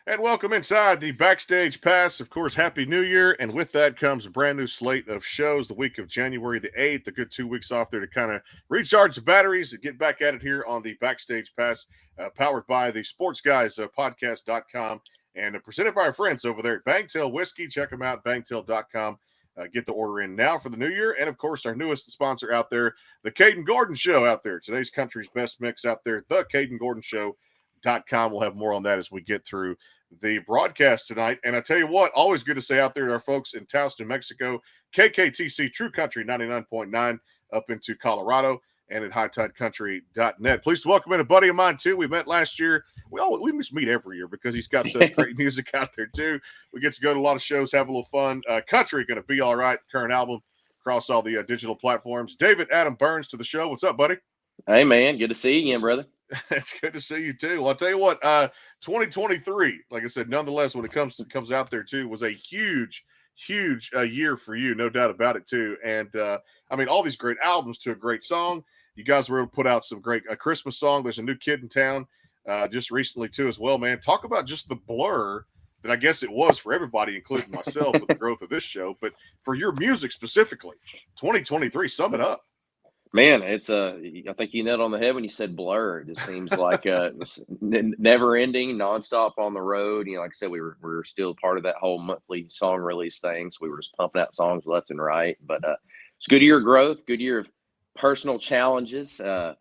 And welcome inside the Backstage Pass. Of course, Happy New Year. And with that comes a brand new slate of shows the week of January the 8th. A good 2 weeks off there to kind of recharge the batteries and get back at it here on the Backstage Pass, powered by the Sports Guys podcast.com and presented by our friends over there at Bangtail Whiskey. Check them out, bangtail.com. Get the order in now for the new year. And of course, our newest sponsor out there, the Caden Gordon Show out there. Today's country's best mix out there, the Caden Gordon Show.com. We'll have more on that as we get through the broadcast tonight. And I tell you what, always good to say out there to our folks in Taos, New Mexico, KKTC True Country 99.9 up into Colorado and at hightidecountry.net. Please welcome in a buddy of mine too. We met last year. We must meet every year because he's got such great music out there too. We get to go to a lot of shows, have a little fun. Country going to be all right. Current album across all the digital platforms. Adam Byrnes to the show. What's up, buddy? Hey man, good to see you again, brother. It's good to see you too. Well, I'll tell you what, 2023, like I said, nonetheless, when it comes out there too, was a huge year for you, no doubt about it too. And I mean, all these great albums to a great song. You guys were able to put out some great Christmas song. There's a new kid in town just recently too as well, man. Talk about just the blur that I guess it was for everybody, including myself, with the growth of this show. But for your music specifically, 2023, sum it up. Man, it's I think you nailed on the head when you said blur. It just seems like it was never ending, nonstop on the road. You know, like I said, we were still part of that whole monthly song release thing. So we were just pumping out songs left and right. But it's a good year of growth, good year of personal challenges. You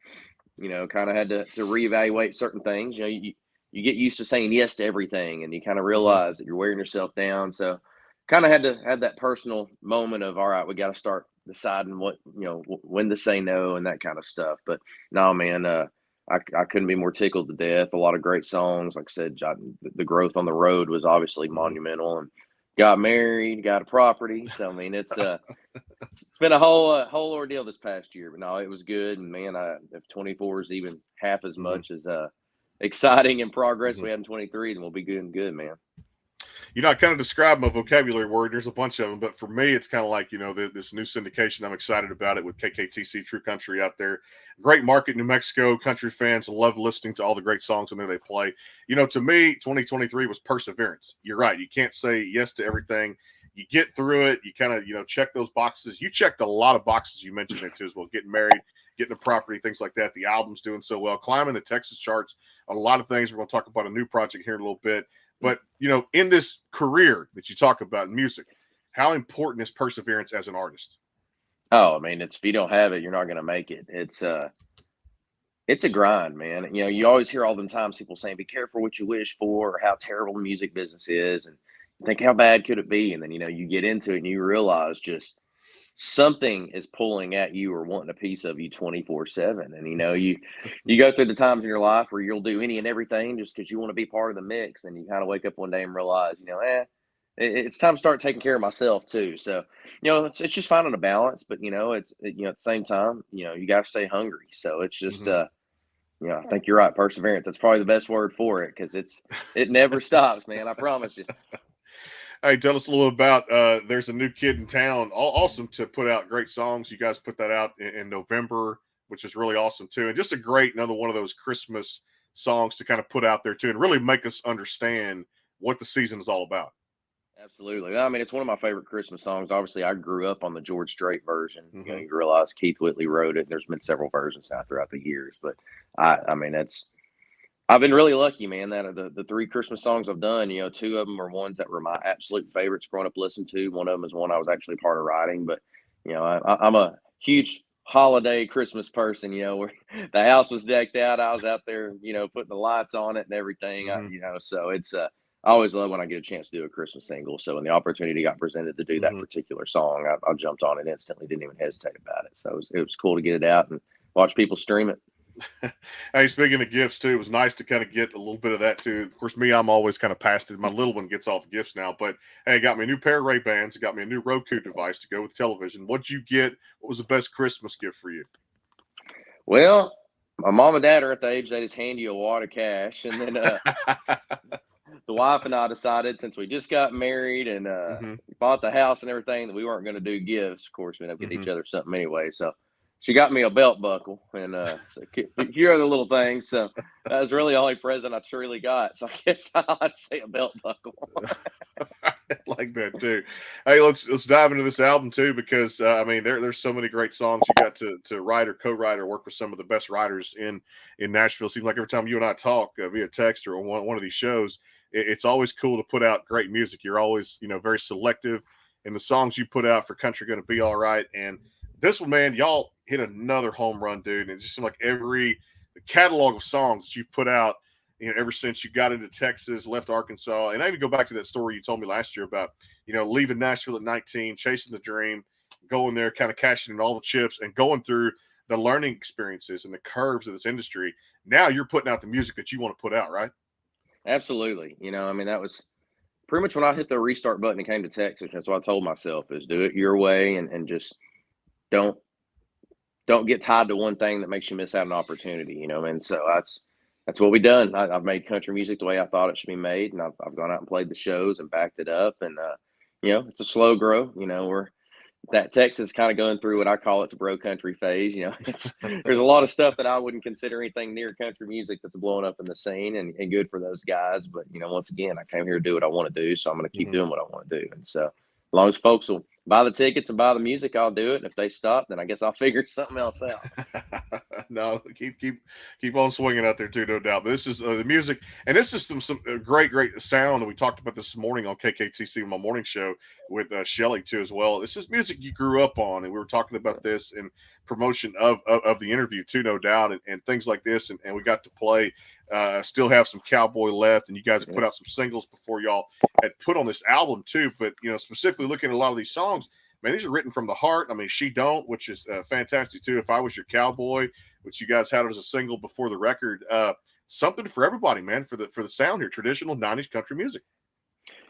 know, kind of had to reevaluate certain things. You know, you get used to saying yes to everything, and you kind of realize that you're wearing yourself down. So kind of had to have that personal moment of, all right, we got to start deciding what, when to say no and that kind of stuff. But no, man, I couldn't be more tickled to death. A lot of great songs. Like I said, the growth on the road was obviously monumental, and got married, got a property. So, I mean, it's been a whole ordeal this past year, but no, it was good. And man, if 24 is even half as much as exciting and progress we had in 23, then we'll be good, man. You know, I kind of describe my vocabulary word. There's a bunch of them, but for me, it's kind of like, this new syndication. I'm excited about it with KKTC True Country out there. Great market, New Mexico. Country fans love listening to all the great songs in there they play. You know, to me, 2023 was perseverance. You're right. You can't say yes to everything. You get through it. You kind of, check those boxes. You checked a lot of boxes. You mentioned it too as well. Getting married, getting a property, things like that. The album's doing so well. Climbing the Texas charts on a lot of things. We're going to talk about a new project here in a little bit. But, in this career that you talk about in music, how important is perseverance as an artist? Oh, I mean, if you don't have it, you're not going to make it. It's a grind, man. You know, you always hear all the times people saying, be careful what you wish for, or how terrible the music business is. And you think, how bad could it be? And then, you get into it and you realize just something is pulling at you or wanting a piece of you 24/7. And, you go through the times in your life where you'll do any and everything just because you want to be part of the mix. And you kind of wake up one day and realize, it's time to start taking care of myself too. So, it's just finding a balance, but at the same time, you got to stay hungry. So it's just, I think you're right. Perseverance. That's probably the best word for it. Cause it never stops, man. I promise you. Hey, tell us a little about, there's a new kid in town. Awesome to put out great songs. You guys put that out in November, which is really awesome too. And just another one of those Christmas songs to kind of put out there too, and really make us understand what the season is all about. Absolutely. I mean, it's one of my favorite Christmas songs. Obviously, I grew up on the George Strait version. You realize Keith Whitley wrote it. There's been several versions out throughout the years, but I mean, I've been really lucky, man, that the three Christmas songs I've done, two of them are ones that were my absolute favorites growing up listening to. One of them is one I was actually part of writing, but, I'm a huge holiday Christmas person, where the house was decked out. I was out there, putting the lights on it and everything, so it's, I always love when I get a chance to do a Christmas single. So when the opportunity got presented to do that particular song, I jumped on it instantly, didn't even hesitate about it. So it was cool to get it out and watch people stream it. Hey, speaking of gifts too, it was nice to kind of get a little bit of that too. Of course, I'm always kind of past it. My little one gets all the gifts now, but hey, got me a new pair of Ray-Bans. It got me a new Roku device to go with television. What'd you get? What was the best Christmas gift for you? Well, my mom and dad are at the age they just hand you a wad of cash, and then the wife and I decided, since we just got married and bought the house and everything, that we weren't going to do gifts. Of course, we ended up getting each other something anyway. So she got me a belt buckle and a few other little things. So that was really the only present I truly got. So I guess I'd say a belt buckle. I like that too. Hey, let's dive into this album too, because I mean there's so many great songs you got to write or co-write or work with some of the best writers in Nashville. Seems like every time you and I talk via text or on one of these shows, it's always cool to put out great music. You're always very selective in the songs you put out for Country Gonna Be All Right. And this one, man, y'all hit another home run, dude. And it just seemed like every catalog of songs that you've put out, ever since you got into Texas, left Arkansas, and I even go back to that story you told me last year about, leaving Nashville at 19, chasing the dream, going there, kind of cashing in all the chips and going through the learning experiences and the curves of this industry. Now you're putting out the music that you want to put out, right? Absolutely. I mean, that was pretty much when I hit the restart button and came to Texas. That's what I told myself is do it your way and just don't get tied to one thing that makes you miss out an opportunity, and so that's what we done. I've made country music the way I thought it should be made, and I've gone out and played the shows and backed it up. And it's a slow grow. We're that Texas kind of going through what I call its bro country phase. There's a lot of stuff that I wouldn't consider anything near country music that's blowing up in the scene and good for those guys. But once again, I came here to do what I want to do, so I'm going to keep doing what I want to do. And so, as long as folks will buy the tickets and buy the music, I'll do it. And if they stop, then I guess I'll figure something else out. No, keep on swinging out there too, no doubt. But this is the music, and this is some great sound. And we talked about this morning on KKTC, my morning show with Shelly too as well. This is music you grew up on, and we were talking about this in promotion of the interview too, no doubt, and things like this. And we got to play. Still have some Cowboy left, and you guys have put out some singles before y'all had put on this album too. But specifically looking at a lot of these songs, man, these are written from the heart. I mean, She Don't, which is fantastic too. If I Was Your Cowboy, which you guys had as a single before the record, something for everybody, man, for the sound here, traditional 90s country music.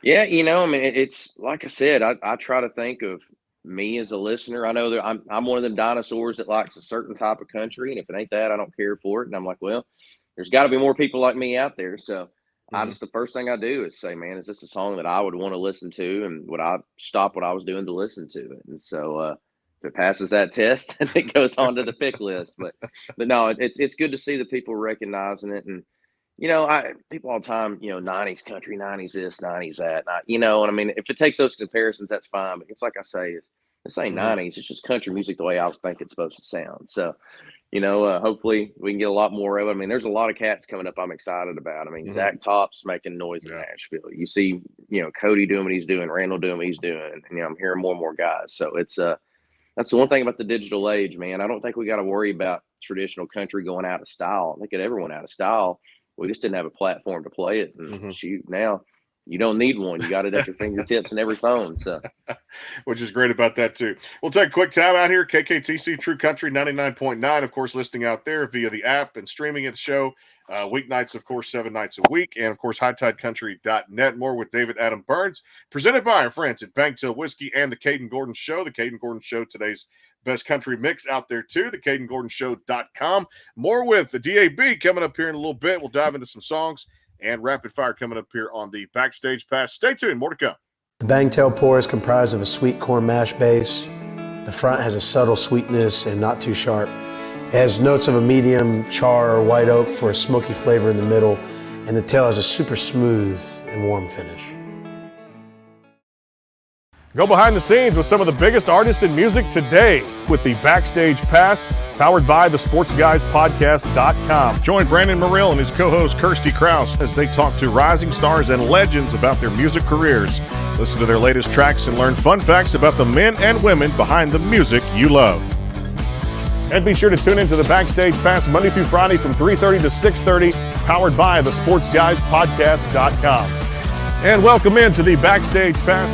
Yeah, I mean, it's like I said, I try to think of me as a listener. I know that I'm one of them dinosaurs that likes a certain type of country, and if it ain't that, I don't care for it. And I'm like, well, there's got to be more people like me out there. So the first thing I do is say, man, is this a song that I would want to listen to? And would I stop what I was doing to listen to it? And so if it passes that test, then it goes on to the pick list. But no, it's good to see the people recognizing it. And, people all the time, 90s country, 90s this, 90s that. And I mean, if it takes those comparisons, that's fine. But it's like I say, this ain't 90s. It's just country music the way I was thinking it's supposed to sound. So, hopefully we can get a lot more of it. I mean, there's a lot of cats coming up I'm excited about. I mean, Zach Top's making noise in Nashville. You see, Cody doing what he's doing, Randall doing what he's doing. And, I'm hearing more and more guys. So it's that's the one thing about the digital age, man. I don't think we got to worry about traditional country going out of style. I think it ever went out of style. We just didn't have a platform to play it. And shoot, now you don't need one. You got it at your fingertips and every phone. So, which is great about that too. We'll take a quick time out here. KKTC True Country 99.9, of course, listening out there via the app and streaming at the show. Weeknights, of course, 7 nights a week. And, of course, hightidecountry.net. More with David Adam Byrnes, presented by our friends at Banktail Whiskey and the Caden Gordon Show. The Caden Gordon Show, today's best country mix out there, too. The CadenGordonShow.com. More with the DAB coming up here in a little bit. We'll dive into some songs and rapid fire coming up here on the Backstage Pass. Stay tuned. More to come. The Bangtail pour is comprised of a sweet corn mash base. The front has a subtle sweetness and not too sharp. It has notes of a medium char or white oak for a smoky flavor in the middle, and the tail has a super smooth and warm finish. Go behind the scenes with some of the biggest artists in music today with the Backstage Pass, powered by the SportsGuysPodcast.com. Join Brandon Morrill and his co-host Kirsty Krause as they talk to rising stars and legends about their music careers. Listen to their latest tracks and learn fun facts about the men and women behind the music you love. And be sure to tune into the Backstage Pass Monday through Friday from 3:30 to 6:30, powered by the SportsGuysPodcast.com. And welcome into the Backstage Pass.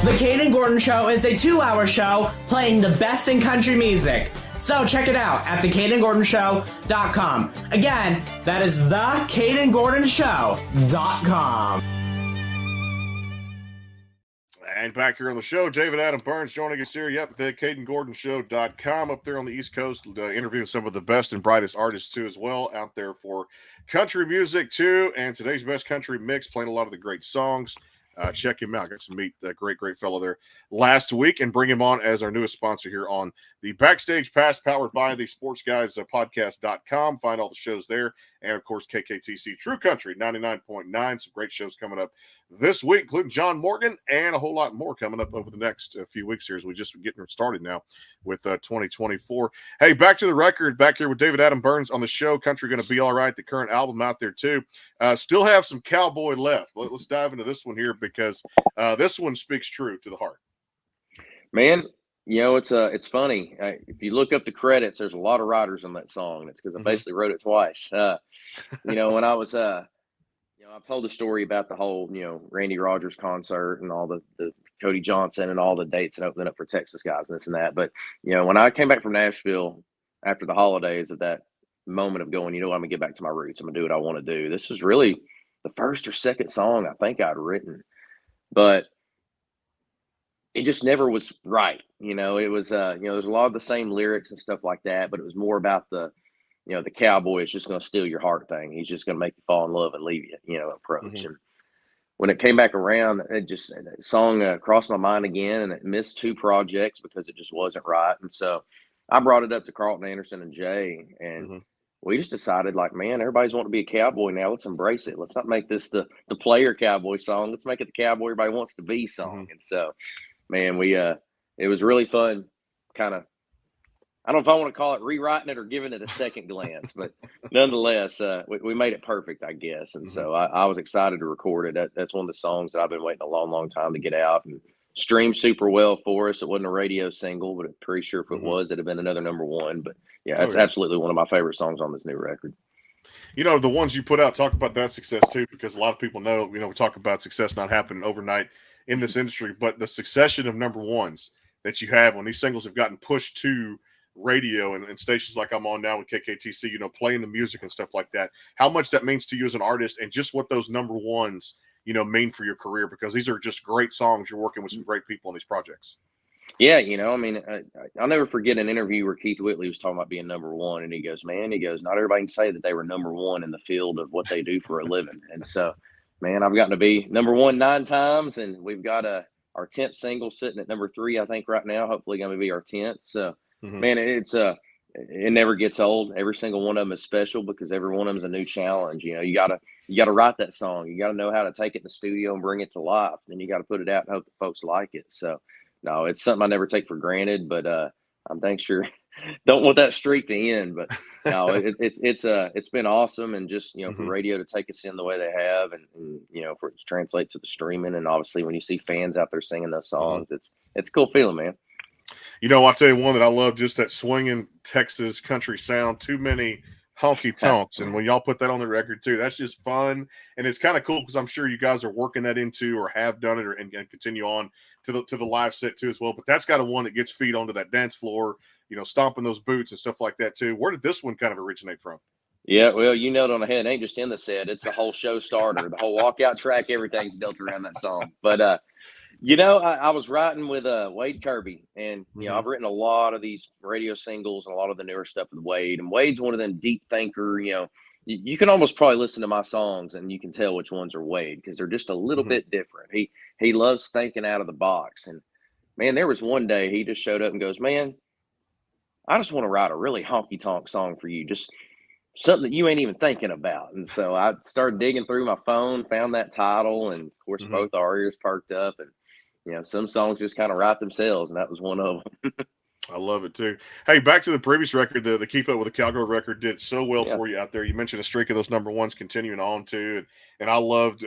The Caden Gordon Show is a 2-hour show playing the best in country music. So check it out at thecadengordonshow.com. Again, that is thecadengordonshow.com. And back here on the show, David Adam Byrnes joining us here. Yep, the CadenGordonShow.com up there on the East Coast, interviewing some of the best and brightest artists too as well out there for country music too. And today's best country mix, playing a lot of the great songs Check him out. Got to meet that great fellow there last week and bring him on as our newest sponsor here on the Backstage Pass, powered by the Sports Guys podcast.com. Find all the shows there. And, of course, KKTC True Country 99.9. Some great shows coming up this week, including John Morgan, and a whole lot more coming up over the next few weeks here as we just getting started now with 2024. Hey, back to the record, back here with David Adam Byrnes on the show. Country Gonna Be All Right, the current album out there too. Still have some cowboy left. Let's dive into this one here because this one speaks true to the heart. Man, it's funny. If you look up the credits, there's a lot of writers on that song. It's because I basically wrote it twice. When I was I've told the story about the whole, Randy Rogers concert and all the Cody Johnson and all the dates and opening up for Texas guys and this and that. But, when I came back from Nashville after the holidays of that moment of going, I'm going to get back to my roots. I'm going to do what I want to do. This was really the first or second song I think I'd written, but it just never was right. It was, there's a lot of the same lyrics and stuff like that, but it was more about the cowboy is just going to steal your heart thing. He's just going to make you fall in love and leave you, approach. And when it came back around, that song crossed my mind again, and it missed 2 projects because it just wasn't right. And so I brought it up to Carlton Anderson and Jay, and we just decided, like, man, everybody's wanting to be a cowboy now. Let's embrace it. Let's not make this the player cowboy song. Let's make it the cowboy everybody wants to be song. And so, man, it was really fun, kind of. I don't know if I want to call it rewriting it or giving it a second glance, but nonetheless, we made it perfect, I guess. And so I was excited to record it. That's one of the songs that I've been waiting a long, long time to get out and streamed super well for us. It wasn't a radio single, but I'm pretty sure if it was, it'd have been another #1. But yeah, that's absolutely one of my favorite songs on this new record. The ones you put out, talk about that success too, because a lot of people know, we talk about success not happening overnight in this industry, but the succession of #1s that you have when these singles have gotten pushed to radio and stations like I'm on now with KKTC, playing the music and stuff like that, how much that means to you as an artist and just what those #1s, mean for your career, because these are just great songs. You're working with some great people on these projects. Yeah. I'll never forget an interview where Keith Whitley was talking about being #1, and he goes, not everybody can say that they were #1 in the field of what they do for a living. And so, man, I've gotten to be #1 9 times, and we've got our 10th single sitting at #3, I think, right now, hopefully going to be our 10th. So, man, it never gets old. Every single one of them is special because every one of them is a new challenge. You gotta write that song. You gotta know how to take it in the studio and bring it to life. Then you got to put it out and hope the folks like it. So, no, it's something I never take for granted. But I'm dang sure don't want that streak to end. But no, it's been awesome, and just for radio to take us in the way they have, and for it to translate to the streaming, and obviously when you see fans out there singing those songs, it's a cool feeling, man. I'll tell you one that I love, just that swinging Texas country sound, Too Many Honky Tonks. And when y'all put that on the record too, that's just fun. And it's kind of cool because I'm sure you guys are working that into or have done it and continue on to the live set too as well. But that's got a one that gets feet onto that dance floor, stomping those boots and stuff like that too. Where did this one kind of originate from? Yeah, well, you nailed it on the head. It ain't just in the set. It's the whole show starter, the whole walkout track, everything's built around that song. But, I was writing with Wade Kirby, and I've written a lot of these radio singles and a lot of the newer stuff with Wade. And Wade's one of them deep thinker. You can almost probably listen to my songs and you can tell which ones are Wade because they're just a little bit different. He loves thinking out of the box. And man, there was one day he just showed up and goes, "Man, I just want to write a really honky tonk song for you, just something that you ain't even thinking about." And so I started digging through my phone, found that title, and of course both our ears perked up, and some songs just kind of write themselves, and that was one of them. I love it too. Hey, back to the previous record, the Keep Up with the Cowgirl record did so well for you out there. You mentioned a streak of those #1s continuing on too, and I loved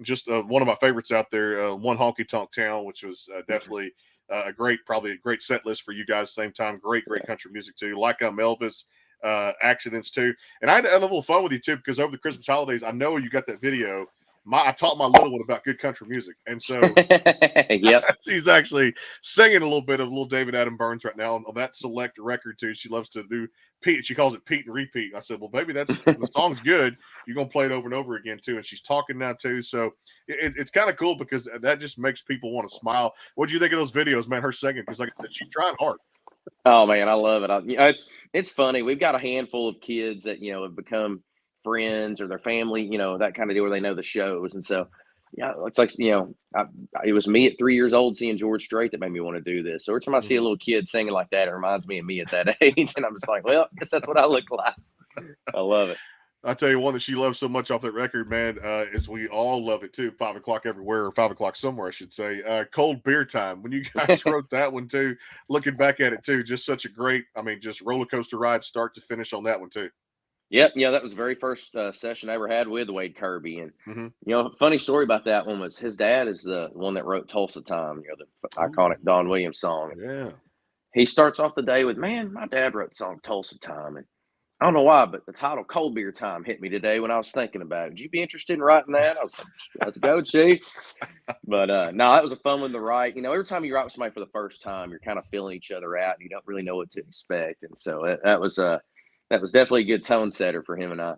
just one of my favorites out there, One Honky Tonk Town, which was definitely probably a great set list for you guys. Same time, great country music too. Like I'm Elvis, Accidents too, and I had a little fun with you too because over the Christmas holidays, I know you got that video. I taught my little one about good country music, and so she's actually singing a little bit of little David Adam Byrnes right now on that select record too. She loves to do Pete. She calls it Pete and repeat. And I said, "Well, baby, the song's good. You're gonna play it over and over again too." And she's talking now too, so it's kind of cool because that just makes people want to smile. What do you think of those videos, man? Her singing, because like I said, she's trying hard. Oh man, I love it. It's funny. We've got a handful of kids that have become friends or their family, that kind of deal where they know the shows. And so Yeah, it's like, it was me at 3 years old seeing George Strait that made me want to do this. So every time I see a little kid singing like that, it reminds me of me at that age. And I'm just like, well, I guess that's what I look like. I love it. I'll tell you one that she loves so much off that record, man, is we all love it too. 5 o'clock everywhere, or 5 o'clock somewhere, I should say. Cold Beer Time. When you guys wrote that one too, looking back at it too, just such a great, just roller coaster ride, start to finish on that one too. Yep. Yeah, that was the very first session I ever had with Wade Kirby. And, funny story about that one was his dad is the one that wrote Tulsa Time, the iconic Don Williams song. Yeah. He starts off the day with, man, my dad wrote the song Tulsa Time. And I don't know why, but the title Cold Beer Time hit me today when I was thinking about it. Would you be interested in writing that? I was like, let's go, Chief. But no, that was a fun one to write. Every time you write with somebody for the first time, you're kind of feeling each other out and you don't really know what to expect. And so that was definitely a good tone setter for him and I.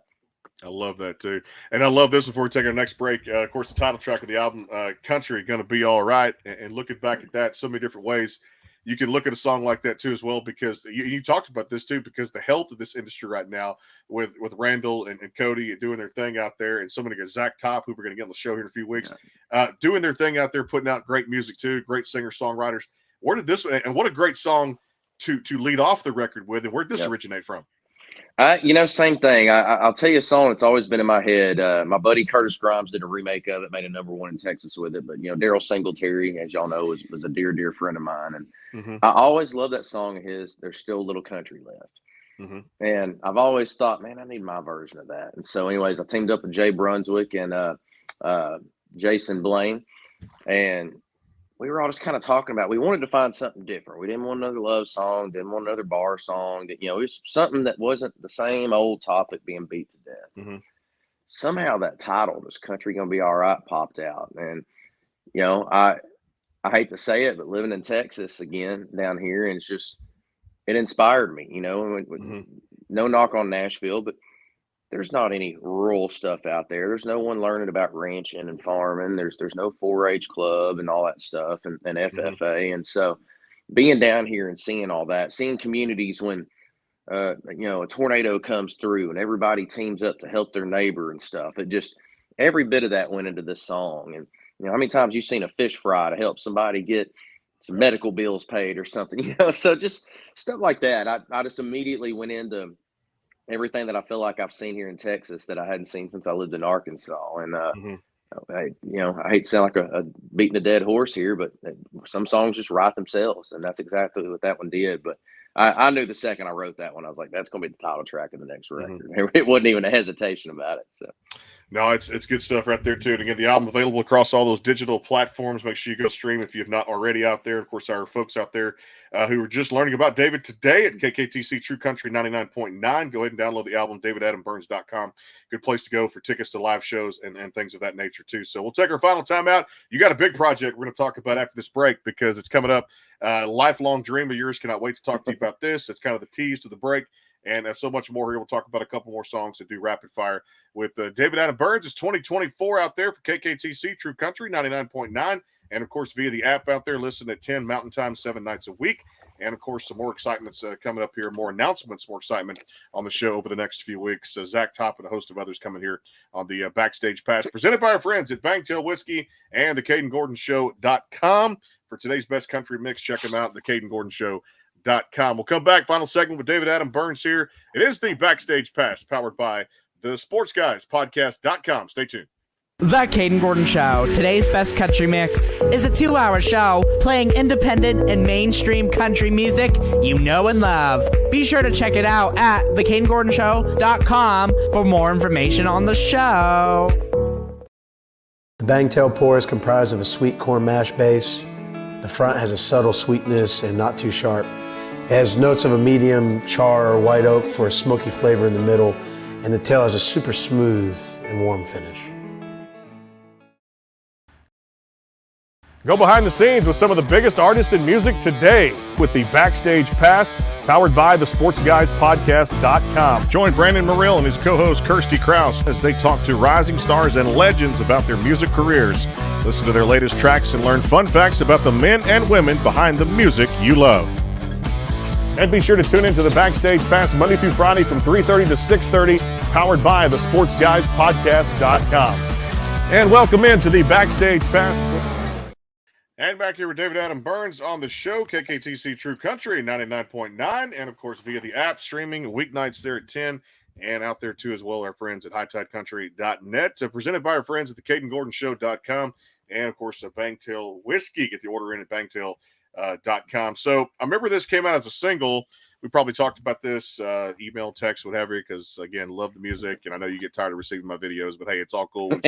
I love that too. And I love this before we take our next break. Of course, the title track of the album, Country, Gonna Be All Right. And looking back at that so many different ways, you can look at a song like that too as well, because you talked about this too, because the health of this industry right now with Randall and Cody and doing their thing out there, and somebody like Zach Top, who we're going to get on the show here in a few weeks, doing their thing out there, putting out great music too, great singer-songwriters. Where did this, and what a great song to lead off the record with, and where did this originate from? Same thing. I'll tell you a song that's always been in my head. My buddy Curtis Grimes did a remake of it, made a #1 in Texas with it. But, Daryl Singletary, as y'all know, was a dear, dear friend of mine. And I always loved that song of his, There's Still a Little Country Left. And I've always thought, man, I need my version of that. And so anyways, I teamed up with Jay Brunswick and Jason Blaine. And we were all just kind of talking about, we wanted to find something different. We didn't want another love song, didn't want another bar song. That, it was something that wasn't the same old topic being beat to death. Somehow that title, This Country Gonna Be All Right, popped out. And, I hate to say it, but living in Texas again down here, and it inspired me, no knock on Nashville, but there's not any rural stuff out there. There's no one learning about ranching and farming. There's no 4-H club and all that stuff and FFA. And so being down here and seeing all that, seeing communities when, a tornado comes through and everybody teams up to help their neighbor and stuff. Every bit of that went into this song. And, how many times you've seen a fish fry to help somebody get some medical bills paid or something, so just stuff like that. I just immediately went into everything that I feel like I've seen here in Texas that I hadn't seen since I lived in Arkansas. And, I hate to sound like a beating a dead horse here, but some songs just write themselves. And that's exactly what that one did. But I knew the second I wrote that one, I was like, that's going to be the title track of the next record. It wasn't even a hesitation about it. So. No, it's good stuff right there too. And again, the album available across all those digital platforms. Make sure you go stream if you have not already out there. Of course, our folks out there who are just learning about David today at KKTC True Country 99.9. Go ahead and download the album, davidadamburns.com. Good place to go for tickets to live shows and things of that nature too. So we'll take our final time out. You got a big project we're going to talk about after this break because it's coming up. Lifelong dream of yours. Cannot wait to talk to you about this. It's kind of the tease to the break. And so much more here. We'll talk about a couple more songs to do rapid fire with David Adam Byrnes. It's 2024 out there for KKTC True Country 99.9. And, of course, via the app out there, listen at 10 Mountain Time, 7 nights a week. And, of course, some more excitement's coming up here, more announcements, more excitement on the show over the next few weeks. Zach Top and a host of others coming here on the Backstage Pass, presented by our friends at Bangtail Whiskey and the CadenGordonShow.com. For today's best country mix, check them out, the CadenGordonShow.com. We'll come back. Final segment with David Adam Byrnes here. It is the Backstage Pass, powered by the SportsGuysPodcast.com. Stay tuned. The Caden Gordon Show. Today's best country mix is a 2-hour show playing independent and mainstream country music you know and love. Be sure to check it out at thecadengordonshow.com for more information on the show. The Bangtail pour is comprised of a sweet corn mash base. The front has a subtle sweetness and not too sharp. It has notes of a medium char or white oak for a smoky flavor in the middle, and the tail has a super smooth and warm finish. Go behind the scenes with some of the biggest artists in music today with the Backstage Pass, powered by the SportsGuysPodcast.com. Join Brandon Morrill and his co-host Kirsty Krause as they talk to rising stars and legends about their music careers. Listen to their latest tracks and learn fun facts about the men and women behind the music you love. And be sure to tune into the Backstage Pass Monday through Friday from 3:30 to 6:30, powered by the SportsGuysPodcast.com. And welcome into the Backstage Pass. And back here with David Adam Byrnes on the show, KKTC True Country 99.9, and of course via the app, streaming weeknights there at 10, and out there too as well, our friends at hightidecountry.net, presented by our friends at the CadenGordonShow.com, and of course Bangtail Whiskey. Get the order in at bangtail.com. So I remember this came out as a single. We probably talked about this, email, text, whatever, because, again, love the music, and I know you get tired of receiving my videos, but, hey, it's all cool when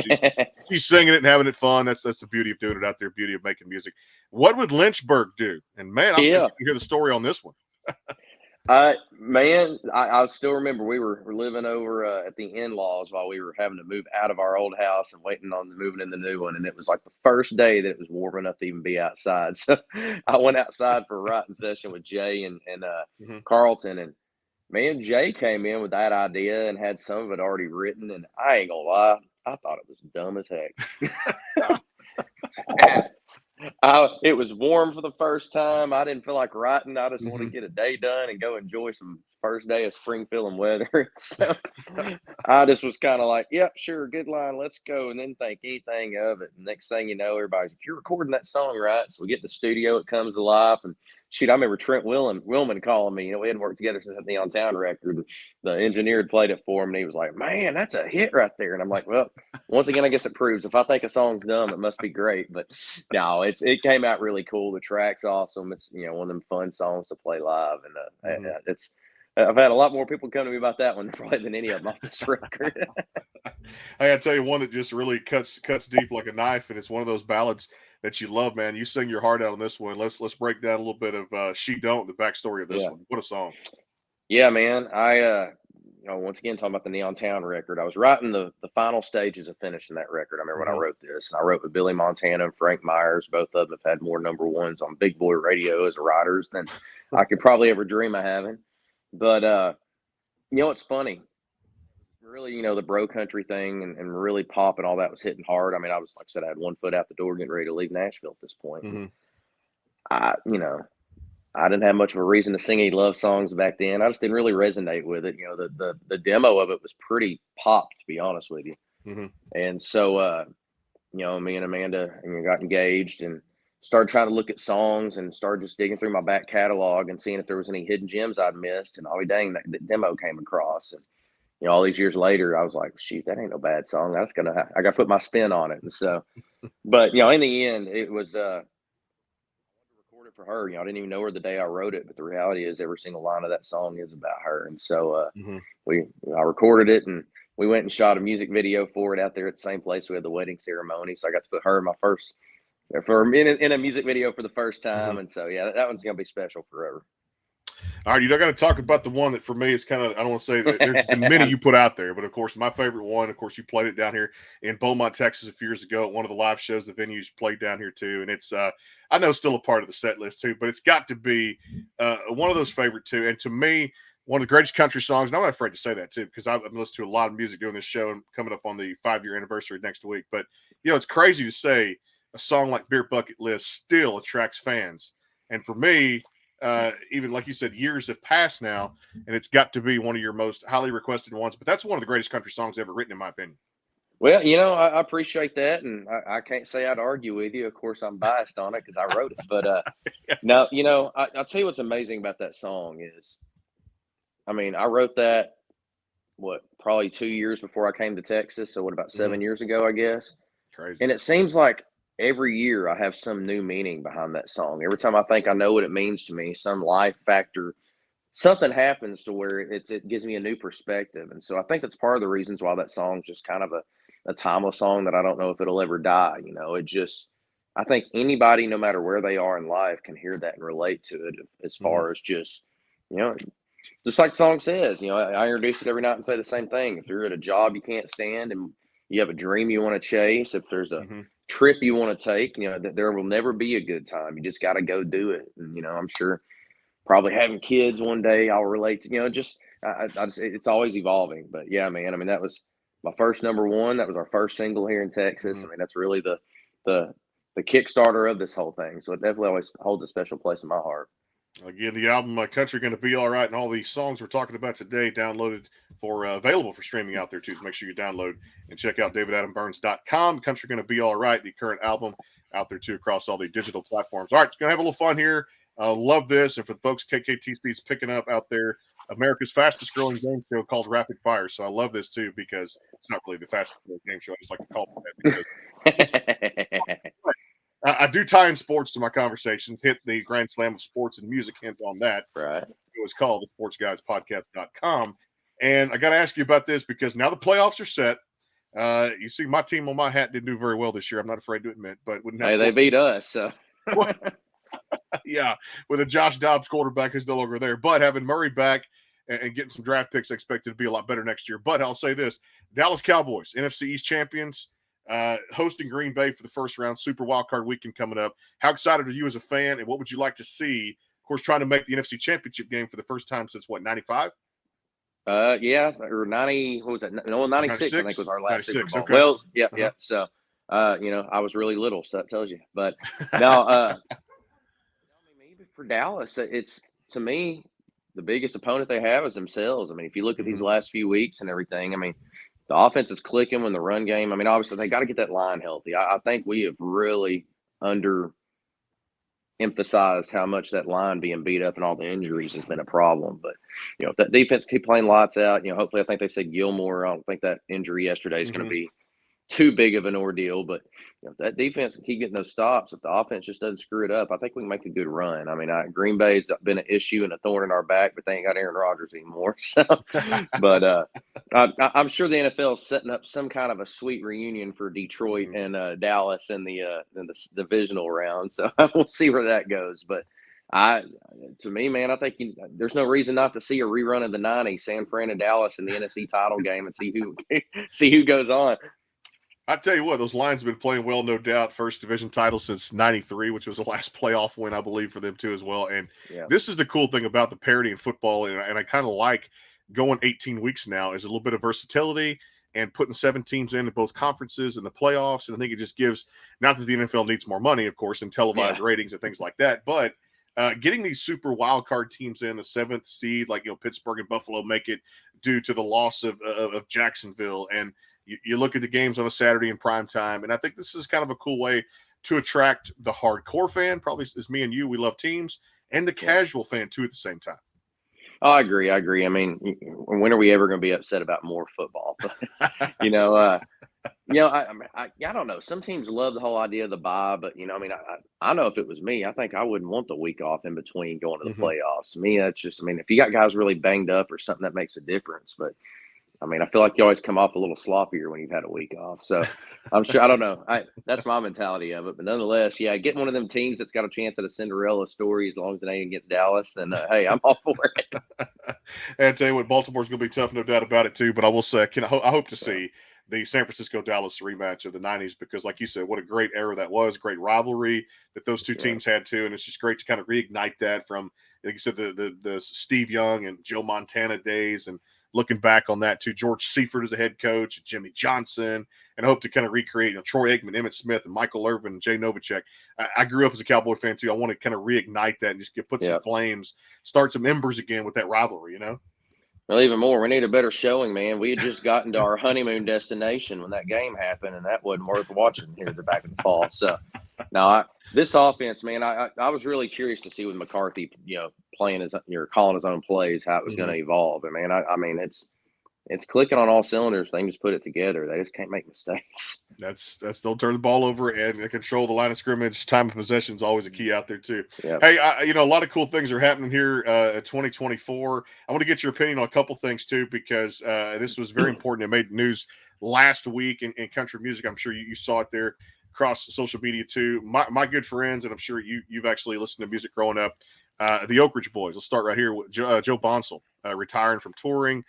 she's singing it and having it fun. That's the beauty of doing it out there, beauty of making music. What would Lynchburg do? And, man, I'm interested to hear the story on this one. Man, I still remember we were living over at the in-laws while we were having to move out of our old house and waiting on moving in the new one. And it was like the first day that it was warm enough to even be outside. So I went outside for a writing session with Jay and Carlton. And man, Jay came in with that idea and had some of it already written. And I ain't gonna lie, I thought it was dumb as heck. It was warm for the first time. I didn't feel like writing. I just wanted to get a day done and go enjoy some first day of spring feeling weather. So I just was kind of like, yep, sure, good line, let's go. And then think anything of it. And next thing you know, everybody's like, you're recording that song, right? So we get in the studio, it comes to life. And shoot, I remember Trent Willman calling me. You know, we hadn't worked together since the Neon Town record. The engineer had played it for him, and he was like, man, that's a hit right there. And I'm like, well, once again, I guess it proves if I think a song's dumb, it must be great. But no, it came out really cool. The track's awesome. It's, you know, one of them fun songs to play live. And it's, I've had a lot more people come to me about that one probably than any of them off this record. I gotta tell you one that just really cuts deep like a knife, and it's one of those ballads that you love, man. You sing your heart out on this one. Let's break down a little bit of She Don't, the backstory of this one. What a song. Yeah, man. I once again talking about the Neon Town record. I was writing the final stages of finishing that record. I remember when I wrote this, and I wrote with Billy Montana and Frank Myers. Both of them have had more number ones on big boy radio as writers than I could probably ever dream of having. But you know, it's funny. Really, you know, the bro country thing and really pop and all that was hitting hard. I mean, I was, like I said, I had 1 foot out the door getting ready to leave Nashville at this point. I didn't have much of a reason to sing any love songs back then. I just didn't really resonate with it. You know, the demo of it was pretty pop, to be honest with you. And so, you know, me and Amanda got engaged and started trying to look at songs and started just digging through my back catalog and seeing if there was any hidden gems I'd missed. And dang, that demo came across. And, you know, all these years later, I was like, shoot, that ain't no bad song. I got to put my spin on it. And so, but, you know, in the end, it was, I recorded for her. You know, I didn't even know her the day I wrote it, but the reality is every single line of that song is about her. And so I recorded it and we went and shot a music video for it out there at the same place we had the wedding ceremony. So I got to put her in my first, in a music video for the first time. And so, yeah, that one's going to be special forever. All right, you're not going to talk about the one that for me is kind of, I don't want to say that there's been many you put out there, but of course, my favorite one, of course, you played it down here in Beaumont, Texas a few years ago at one of the live shows, the venues played down here too. And it's, I know still a part of the set list too, but it's got to be one of those favorite too. And to me, one of the greatest country songs, and I'm not afraid to say that too, because I've listened to a lot of music doing this show and coming up on the 5-year anniversary next week. But, you know, it's crazy to say a song like Beer Bucket List still attracts fans. And for me, even like you said, years have passed now, and it's got to be one of your most highly requested ones. But that's one of the greatest country songs ever written, in my opinion. Well, you know, I appreciate that, and I can't say I'd argue with you. Of course, I'm biased on it because I wrote it. But no, you know, I'll tell you what's amazing about that song is, I mean, I wrote that probably 2 years before I came to Texas. So about 7 years ago, I guess. Crazy. And it seems like every year I have some new meaning behind that song. Every time I think I know what it means to me, some life factor, something happens to where it gives me a new perspective. And so I think that's part of the reasons why that song's just kind of a timeless song that I don't know if it'll ever die. You know, I think anybody, no matter where they are in life, can hear that and relate to it as far as just, you know, just like the song says, you know, I introduce it every night and say the same thing. If you're at a job you can't stand and you have a dream you want to chase, if there's a trip you want to take, you know, there will never be a good time. You just got to go do it. And, you know, I'm sure probably having kids one day I'll relate to, you know, just it's always evolving. But yeah, man, I mean, that was my first number one. That was our first single here in Texas. I mean, that's really the Kickstarter of this whole thing. So it definitely always holds a special place in my heart. Again, the album Country Gonna Be All Right, and all the songs we're talking about today downloaded for available for streaming out there too. So make sure you download and check out davidadambyrnes.com. Country Gonna Be All Right, the current album out there too across all the digital platforms. All right, it's gonna have a little fun here. Love this, and for the folks KKTC's picking up out there, America's fastest growing game show called Rapid Fire. So I love this too because it's not really the fastest growing game show. I just like to call it that because I do tie in sports to my conversations, hit the Grand Slam of Sports and Music hint on that. Right. It was called the sportsguyspodcast.com. And I got to ask you about this because now the playoffs are set. You see, my team on my hat didn't do very well this year. I'm not afraid to admit, but wouldn't have Hey, they beat us. So. Yeah, with a Josh Dobbs quarterback who's no longer there. But having Murray back and getting some draft picks expected to be a lot better next year. But I'll say this, Dallas Cowboys, NFC East champions, hosting Green Bay for the first round, Super Wildcard Weekend coming up. How excited are you as a fan, and what would you like to see? Of course, trying to make the NFC Championship game for the first time since, what, 95? Yeah, or 90, what was that? No, 96, I think was our last Super Bowl. Okay. Well, yeah, yeah. So, I was really little, so that tells you. But now, maybe for Dallas, it's, to me, the biggest opponent they have is themselves. I mean, if you look at these last few weeks and everything, I mean, the offense is clicking when the run game. I mean, obviously, they got to get that line healthy. I think we have really emphasized how much that line being beat up and all the injuries has been a problem. But, if that defense keep playing lights out, hopefully, I think they said Gilmore. I don't think that injury yesterday is going to be too big of an ordeal. But if that defense can keep getting those stops, if the offense just doesn't screw it up, I think we can make a good run. I mean, Green Bay's been an issue and a thorn in our back, but they ain't got Aaron Rodgers anymore. So, but I'm sure the NFL is setting up some kind of a sweet reunion for Detroit and Dallas in the divisional round. So we'll see where that goes. But to me, man, I think there's no reason not to see a rerun of the '90s, San Fran and Dallas in the NFC title game, and see who goes on. I tell you what, those Lions have been playing well, no doubt. First division title since '93, which was the last playoff win, I believe, for them too as well. And This is the cool thing about the parity in football, and I kind of like going 18 weeks now, is a little bit of versatility and putting 7 teams in both conferences and the playoffs. And I think it just gives, not that the NFL needs more money, of course, and televised ratings and things like that, but getting these super wild card teams in, the 7th seed, like Pittsburgh and Buffalo make it due to the loss of Jacksonville, and you look at the games on a Saturday in prime time, and I think this is kind of a cool way to attract the hardcore fan, probably as me and you, we love teams, and the casual fan too at the same time. Oh, I agree. I mean, when are we ever going to be upset about more football? I don't know. Some teams love the whole idea of the bye, but I know if it was me, I think I wouldn't want the week off in between going to the playoffs. To me, that's just, if you got guys really banged up or something, that makes a difference. But I feel like you always come off a little sloppier when you've had a week off. So I'm sure, I don't know. That's my mentality of it. But nonetheless, getting one of them teams that's got a chance at a Cinderella story, as long as it ain't against Dallas, then hey, I'm all for it. And I tell you what, Baltimore's going to be tough, no doubt about it too. But I will say, I hope to see the San Francisco-Dallas rematch of the 90s, because like you said, what a great era that was, great rivalry that those two teams had too. And it's just great to kind of reignite that from, like you said, the Steve Young and Joe Montana days, and looking back on that too, George Seifert as a head coach, Jimmy Johnson, and I hope to kind of recreate, Troy Aikman, Emmitt Smith, and Michael Irvin, and Jay Novacek. I grew up as a Cowboy fan too. I want to kind of reignite that and just put some flames, start some embers again with that rivalry, Well, even more, we need a better showing, man. We had just gotten to our honeymoon destination when that game happened, and that wasn't worth watching here at the back of the fall. So, now this offense, man, I was really curious to see with McCarthy, playing calling his own plays, how it was going to evolve. And man, I mean, it's clicking on all cylinders. They can just put it together. They just can't make mistakes. That's don't turn the ball over and control the line of scrimmage. Time of possession is always a key out there too. Yep. Hey, a lot of cool things are happening here at 2024. I want to get your opinion on a couple things too, because this was very important. It made news last week in country music. I'm sure you saw it there across social media too. My good friends, and I'm sure you've actually listened to music growing up. The Oak Ridge Boys. Let's start right here with Joe Bonsall, retiring from touring,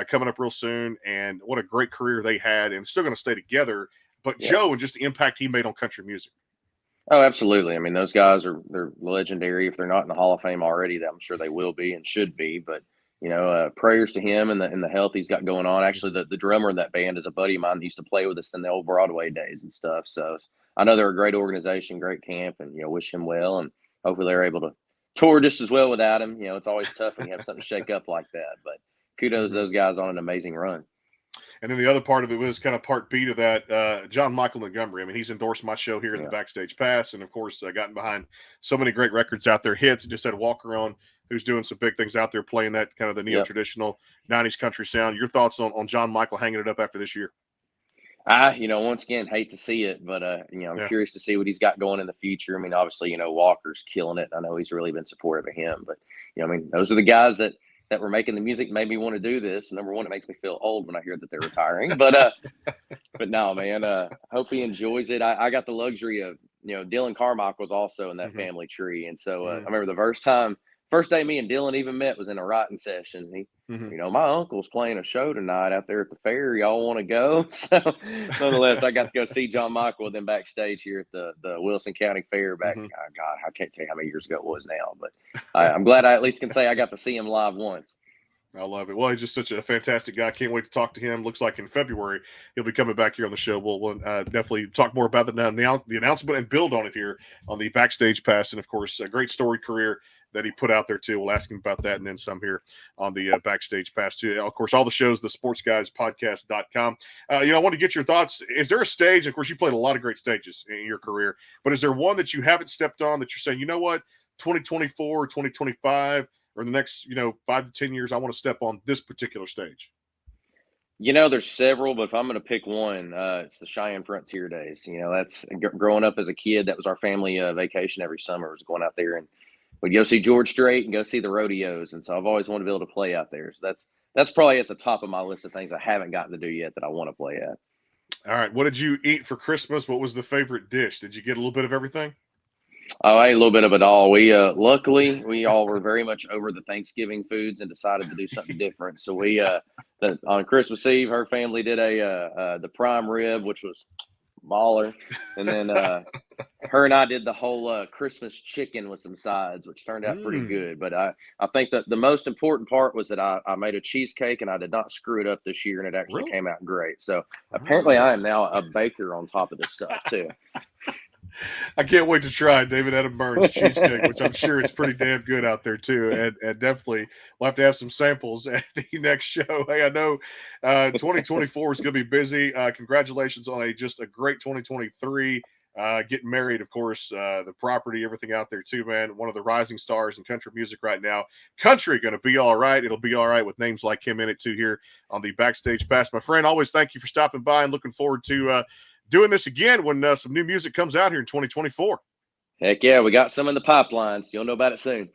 coming up real soon, and what a great career they had, and still going to stay together. But Joe, and just the impact he made on country music. Oh, absolutely. I mean, those guys they're legendary. If they're not in the Hall of Fame already, I'm sure they will be and should be. But prayers to him and the health he's got going on. Actually, the drummer in that band is a buddy of mine that used to play with us in the old Broadway days and stuff. So I know they're a great organization, great camp, and wish him well, and hopefully they're able to toured just as well without him. You know, it's always tough when you have something to shake up like that. But kudos to those guys on an amazing run. And then the other part of it was kind of part B to that, John Michael Montgomery. I mean, he's endorsed my show here at the Backstage Pass, and of course, gotten behind so many great records out there, hits. Just had Walker on, who's doing some big things out there, playing that kind of the neo-traditional 90s country sound. Your thoughts on John Michael hanging it up after this year? Once again, hate to see it, but I'm curious to see what he's got going in the future. I mean, obviously, Walker's killing it. I know he's really been supportive of him, but those are the guys that were making the music, made me want to do this. Number one, it makes me feel old when I hear that they're retiring, but no, man, hope he enjoys it. I got the luxury of, Dylan Carmichael was also in that family tree. And so I remember the first day me and Dylan even met was in a writing session. He, my uncle's playing a show tonight out there at the fair. Y'all want to go? So nonetheless, I got to go see John Michael then backstage here at the Wilson County Fair back. God, I can't tell you how many years ago it was now, but I'm glad I at least can say I got to see him live once. I love it. Well, he's just such a fantastic guy. Can't wait to talk to him. Looks like in February he'll be coming back here on the show. We'll definitely talk more about the announcement and build on it here on the Backstage Pass. And, of course, a great storied career that he put out there, too. We'll ask him about that and then some here on the Backstage Pass, too. Of course, all the shows, the sportsguyspodcast.com. I want to get your thoughts. Is there a stage? Of course, you played a lot of great stages in your career, but is there one that you haven't stepped on that you're saying, you know what, 2024 or 2025 – or the next, 5 to 10 years, I want to step on this particular stage? There's several, but if I'm going to pick one, it's the Cheyenne Frontier Days. That's growing up as a kid. That was our family vacation every summer, was going out there and we'd go see George Strait and go see the rodeos. And so I've always wanted to be able to play out there. So that's probably at the top of my list of things I haven't gotten to do yet that I want to play at. All right. What did you eat for Christmas? What was the favorite dish? Did you get a little bit of everything? Oh, I ate a little bit of it all. We luckily we all were very much over the Thanksgiving foods and decided to do something different. So we on Christmas Eve, her family did the prime rib, which was baller, and then her and I did the whole Christmas chicken with some sides, which turned out pretty good. But I think that the most important part was that I made a cheesecake and I did not screw it up this year, and it actually came out great. So apparently I am now a baker on top of this stuff too. I can't wait to try David Adam Byrnes cheesecake, which I'm sure it's pretty damn good out there too. And definitely we'll have to have some samples at the next show. Hey, I know 2024 is going to be busy. Congratulations on just a great 2023. Getting married, of course, the property, everything out there too, man. One of the rising stars in country music right now. Country going to be all right. It'll be all right with names like him in it too here on the Backstage Pass. My friend, always thank you for stopping by and looking forward to doing this again when some new music comes out here in 2024. Heck yeah, we got some in the pipelines. You'll know about it soon.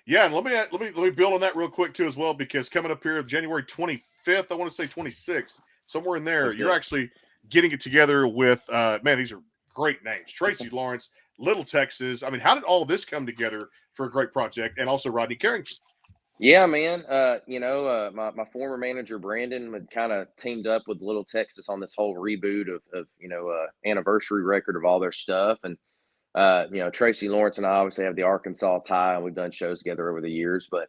Yeah, and let me build on that real quick too as well, because coming up here January 25th, I want to say 26th, somewhere in there, you're actually getting it together with man, these are great names. Tracy Lawrence, Little Texas. I mean, how did all this come together for a great project? And also Rodney Carrington. Yeah, man. My former manager, Brandon, had kind of teamed up with Little Texas on this whole reboot of anniversary record of all their stuff. And, Tracy Lawrence and I obviously have the Arkansas tie, and we've done shows together over the years. But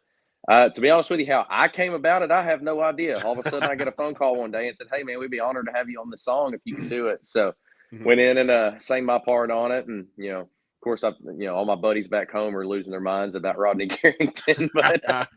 to be honest with you, how I came about it, I have no idea. All of a sudden I get a phone call one day and said, hey, man, we'd be honored to have you on the song if you can do it. So went in and sang my part on it. And, of course, all my buddies back home are losing their minds about Rodney Carrington, but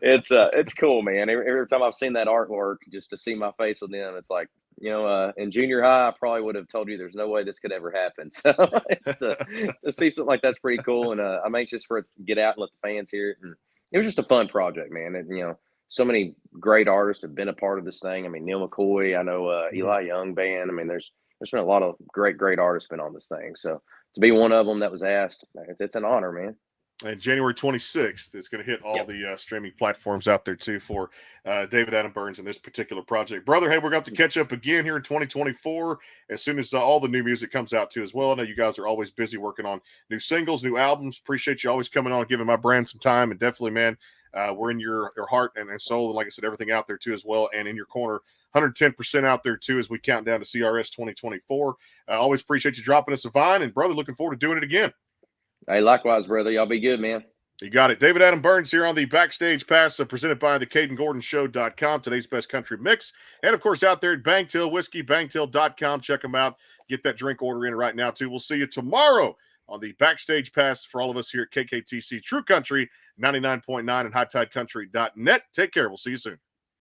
it's cool, man. Every time I've seen that artwork, just to see my face with them, it's like, in junior high, I probably would have told you there's no way this could ever happen. So to see something like that's pretty cool, and I'm anxious for it to get out and let the fans hear it. And it was just a fun project, man. And, so many great artists have been a part of this thing. I mean, Neil McCoy, I know Eli Young band. I mean, there's been a lot of great artists been on this thing. So to be one of them that was asked, it's an honor, man. And January 26th, it's going to hit all the streaming platforms out there, too, for David Adam Byrnes and this particular project. Brother, hey, we're going to have to catch up again here in 2024 as soon as all the new music comes out, too, as well. I know you guys are always busy working on new singles, new albums. Appreciate you always coming on, giving my brand some time. And definitely, man, we're in your heart and soul. And like I said, everything out there, too, as well, and in your corner. 110% out there, too, as we count down to CRS 2024. Always appreciate you dropping us a vine. And, brother, looking forward to doing it again. Hey, likewise, brother. Y'all be good, man. You got it. David Adam Byrnes here on the Backstage Pass, presented by the CadenGordonShow.com, today's best country mix. And, of course, out there at Bangtail Whiskey, bangtail.com. Check them out. Get that drink order in right now, too. We'll see you tomorrow on the Backstage Pass for all of us here at KKTC True Country 99.9 and HighTideCountry.net. Take care. We'll see you soon.